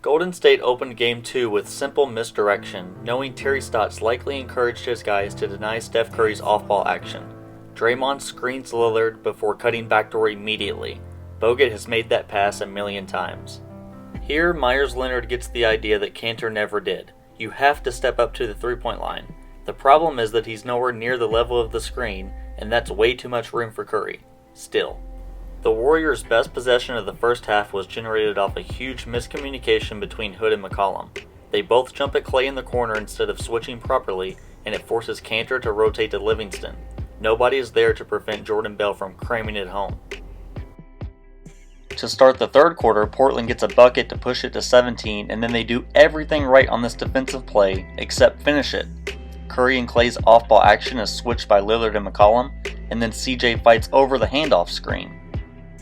Golden State opened Game 2 with simple misdirection, knowing Terry Stotts likely encouraged his guys to deny Steph Curry's off-ball action. Draymond screens Lillard before cutting backdoor immediately. Bogut has made that pass a million times. Here, Meyers Leonard gets the idea that Kanter never did. You have to step up to the three-point line. The problem is that he's nowhere near the level of the screen, and that's way too much room for Curry. Still. The Warriors' best possession of the first half was generated off a huge miscommunication between Hood and McCollum. They both jump at Klay in the corner instead of switching properly, and it forces Kanter to rotate to Livingston. Nobody is there to prevent Jordan Bell from cramming it home. To start the third quarter, Portland gets a bucket to push it to 17, and then they do everything right on this defensive play except finish it. Curry and Klay's off-ball action is switched by Lillard and McCollum, and then CJ fights over the handoff screen.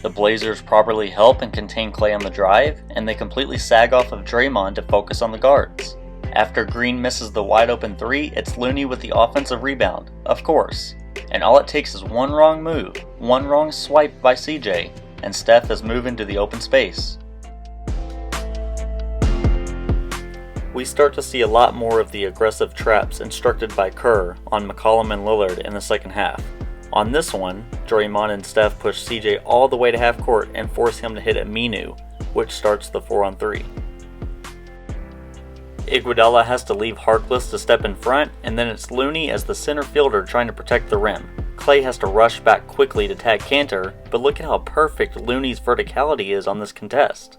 The Blazers properly help and contain Klay on the drive, and they completely sag off of Draymond to focus on the guards. After Green misses the wide-open three, it's Looney with the offensive rebound, of course. And all it takes is one wrong move, one wrong swipe by CJ, and Steph is moving to the open space. We start to see a lot more of the aggressive traps instructed by Kerr on McCollum and Lillard in the second half. On this one, Draymond and Steph push CJ all the way to half court and force him to hit Aminu, which starts the 4-on-3. Iguodala has to leave Harkless to step in front, and then it's Looney as the center fielder trying to protect the rim. Klay has to rush back quickly to tag Kanter, but look at how perfect Looney's verticality is on this contest.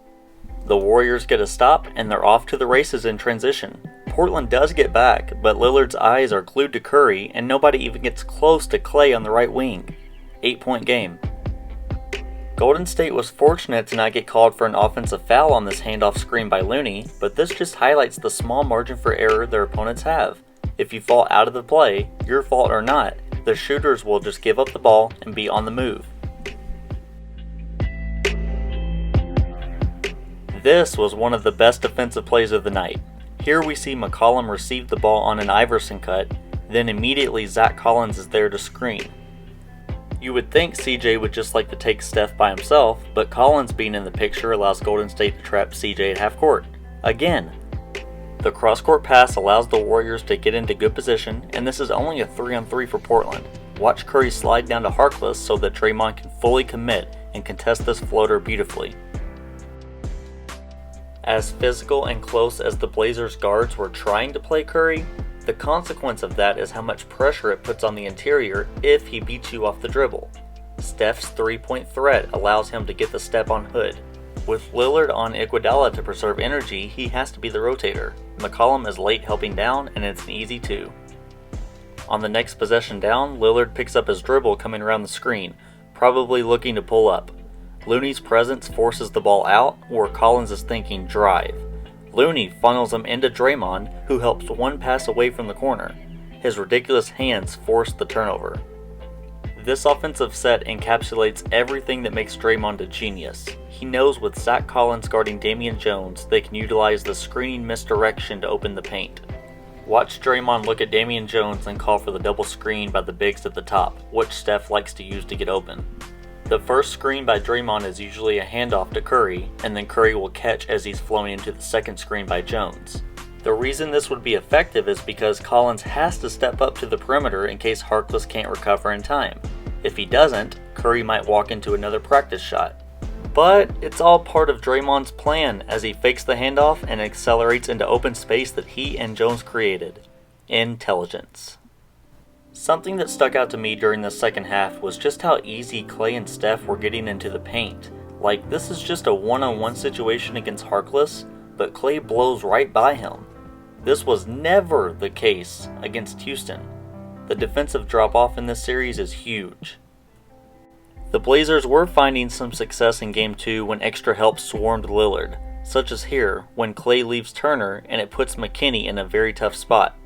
The Warriors get a stop, and they're off to the races in transition. Portland does get back, but Lillard's eyes are glued to Curry, and nobody even gets close to Klay on the right wing. 8-point game. Golden State was fortunate to not get called for an offensive foul on this handoff screen by Looney, but this just highlights the small margin for error their opponents have. If you fall out of the play, your fault or not, the shooters will just give up the ball and be on the move. This was one of the best defensive plays of the night. Here we see McCollum receive the ball on an Iverson cut, then immediately Zach Collins is there to screen. You would think CJ would just like to take Steph by himself, but Collins being in the picture allows Golden State to trap CJ at half court. Again. The cross-court pass allows the Warriors to get into good position, and this is only a 3-on-3 for Portland. Watch Curry slide down to Harkless so that Draymond can fully commit and contest this floater beautifully. As physical and close as the Blazers guards were trying to play Curry, the consequence of that is how much pressure it puts on the interior if he beats you off the dribble. Steph's three-point threat allows him to get the step on Hood. With Lillard on Iguodala to preserve energy, he has to be the rotator. McCollum is late helping down, and it's an easy 2. On the next possession down, Lillard picks up his dribble coming around the screen, probably looking to pull up. Looney's presence forces the ball out, where Collins is thinking drive. Looney funnels him into Draymond, who helps one pass away from the corner. His ridiculous hands force the turnover. This offensive set encapsulates everything that makes Draymond a genius. He knows with Zach Collins guarding Damian Jones, they can utilize the screening misdirection to open the paint. Watch Draymond look at Damian Jones and call for the double screen by the bigs at the top, which Steph likes to use to get open. The first screen by Draymond is usually a handoff to Curry, and then Curry will catch as he's flowing into the second screen by Jones. The reason this would be effective is because Collins has to step up to the perimeter in case Harkless can't recover in time. If he doesn't, Curry might walk into another practice shot. But it's all part of Draymond's plan as he fakes the handoff and accelerates into open space that he and Jones created. Intelligence. Something that stuck out to me during the second half was just how easy Klay and Steph were getting into the paint. Like, this is just a one-on-one situation against Harkless, but Klay blows right by him. This was never the case against Houston. The defensive drop-off in this series is huge. The Blazers were finding some success in Game 2 when extra help swarmed Lillard, such as here when Klay leaves Turner and it puts McKinney in a very tough spot.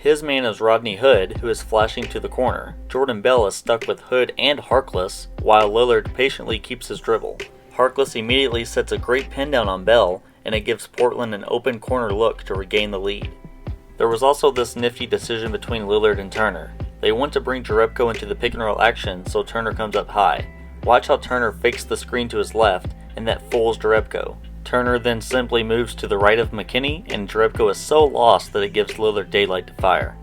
His man is Rodney Hood, who is flashing to the corner. Jordan Bell is stuck with Hood and Harkless, while Lillard patiently keeps his dribble. Harkless immediately sets a great pin down on Bell, and it gives Portland an open corner look to regain the lead. There was also this nifty decision between Lillard and Turner. They want to bring Jerebko into the pick and roll action, so Turner comes up high. Watch how Turner fakes the screen to his left, and that fools Jerebko. Turner then simply moves to the right of McKinney, and Jerebko is so lost that it gives Lillard daylight to fire.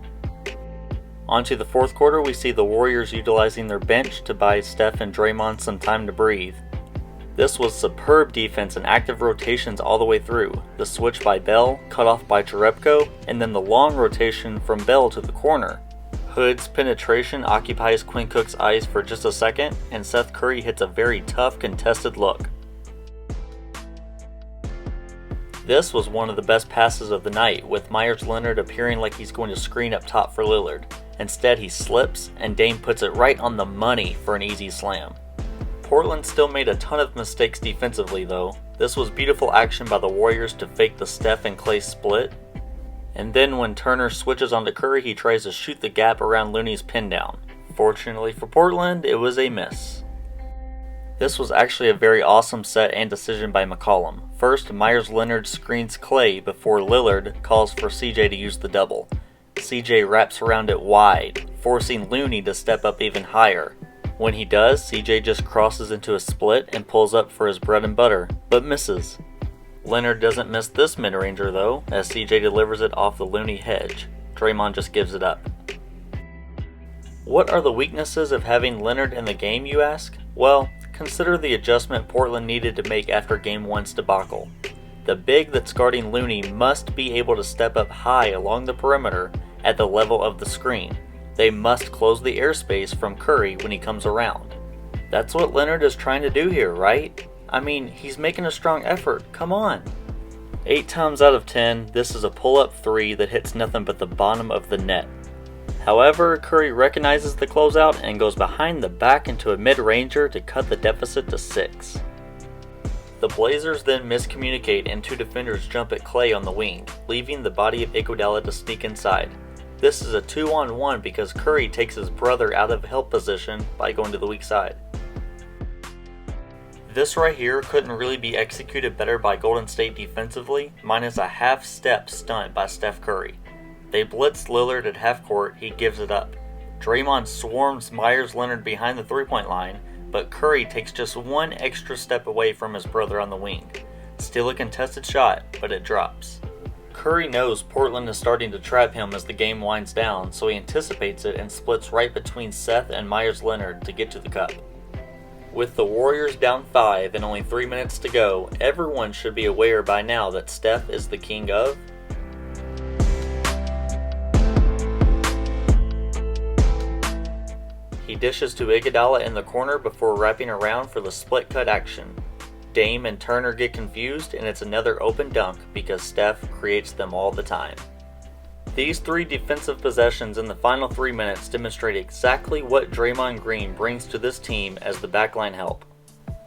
Onto the fourth quarter, we see the Warriors utilizing their bench to buy Steph and Draymond some time to breathe. This was superb defense and active rotations all the way through, the switch by Bell, cut off by Jerebko, and then the long rotation from Bell to the corner. Hood's penetration occupies Quinn Cook's eyes for just a second, and Seth Curry hits a very tough contested look. This was one of the best passes of the night, with Meyers Leonard appearing like he's going to screen up top for Lillard. Instead, he slips, and Dame puts it right on the money for an easy slam. Portland still made a ton of mistakes defensively though. This was beautiful action by the Warriors to fake the Steph and Klay split. And then when Turner switches onto Curry, he tries to shoot the gap around Looney's pin down. Fortunately for Portland, it was a miss. This was actually a very awesome set and decision by McCollum. First, Meyers Leonard screens Klay before Lillard calls for CJ to use the double. CJ wraps around it wide, forcing Looney to step up even higher. When he does, CJ just crosses into a split and pulls up for his bread and butter, but misses. Leonard doesn't miss this mid-ranger though, as CJ delivers it off the Looney hedge. Draymond just gives it up. What are the weaknesses of having Leonard in the game, you ask? Well, consider the adjustment Portland needed to make after Game 1's debacle. The big that's guarding Looney must be able to step up high along the perimeter at the level of the screen. They must close the airspace from Curry when he comes around. That's what Leonard is trying to do here, right? I mean, he's making a strong effort, come on. 8 times out of 10, this is a pull-up 3 that hits nothing but the bottom of the net. However, Curry recognizes the closeout and goes behind the back into a mid-ranger to cut the deficit to 6. The Blazers then miscommunicate and 2 defenders jump at Klay on the wing, leaving the body of Iguodala to sneak inside. This is a 2-on-1 because Curry takes his brother out of help position by going to the weak side. This right here couldn't really be executed better by Golden State defensively, minus a half-step stunt by Steph Curry. They blitz Lillard at half court, he gives it up. Draymond swarms Meyers Leonard behind the three-point line, but Curry takes just one extra step away from his brother on the wing. Still a contested shot, but it drops. Curry knows Portland is starting to trap him as the game winds down, so he anticipates it and splits right between Seth and Meyers Leonard to get to the cup. With the Warriors down 5 and only 3 minutes to go, everyone should be aware by now that Steph is the king of He dishes to Iguodala in the corner before wrapping around for the split cut action. Dame and Turner get confused and it's another open dunk because Steph creates them all the time. These 3 defensive possessions in the final 3 minutes demonstrate exactly what Draymond Green brings to this team as the backline help.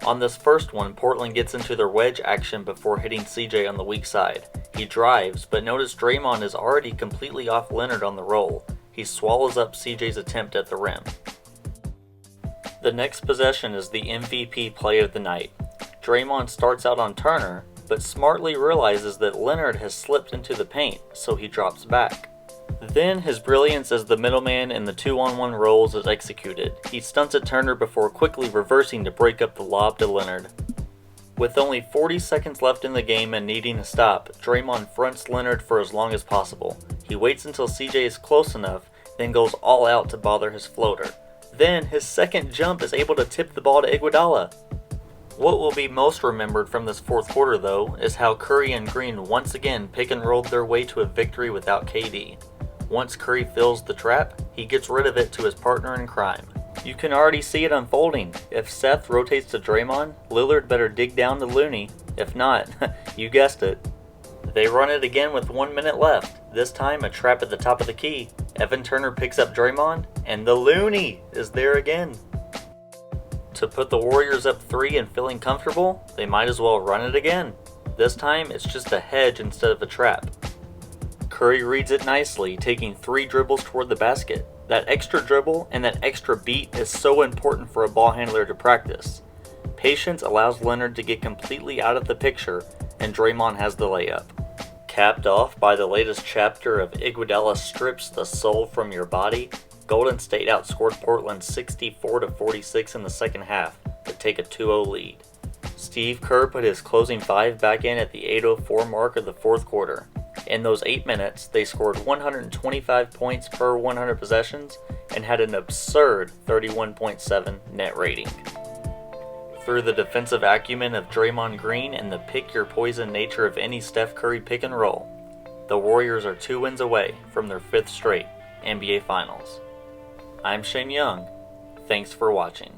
On this first one, Portland gets into their wedge action before hitting CJ on the weak side. He drives, but notice Draymond is already completely off Leonard on the roll. He swallows up CJ's attempt at the rim. The next possession is the MVP play of the night. Draymond starts out on Turner, but smartly realizes that Leonard has slipped into the paint, so he drops back. Then his brilliance as the middleman in the 2-on-1 roles is executed. He stunts at Turner before quickly reversing to break up the lob to Leonard. With only 40 seconds left in the game and needing to stop, Draymond fronts Leonard for as long as possible. He waits until CJ is close enough, then goes all out to bother his floater. Then his second jump is able to tip the ball to Iguodala. What will be most remembered from this fourth quarter though is how Curry and Green once again pick and rolled their way to a victory without KD. Once Curry fills the trap, he gets rid of it to his partner in crime. You can already see it unfolding. If Seth rotates to Draymond, Lillard better dig down to Looney. If not, you guessed it. They run it again with 1 minute left. This time a trap at the top of the key. Evan Turner picks up Draymond, and the Looney is there again. To put the Warriors up 3 and feeling comfortable, they might as well run it again. This time it's just a hedge instead of a trap. Curry reads it nicely, taking 3 dribbles toward the basket. That extra dribble and that extra beat is so important for a ball handler to practice. Patience allows Leonard to get completely out of the picture, and Draymond has the layup. Capped off by the latest chapter of Iguodala strips the soul from your body, Golden State outscored Portland 64-46 in the second half to take a 2-0 lead. Steve Kerr put his closing five back in at the 8:04 mark of the fourth quarter. In those 8 minutes, they scored 125 points per 100 possessions and had an absurd 31.7 net rating. Through the defensive acumen of Draymond Green and the pick-your-poison nature of any Steph Curry pick and roll, the Warriors are 2 wins away from their 5th straight NBA Finals. I'm Shane Young. Thanks for watching.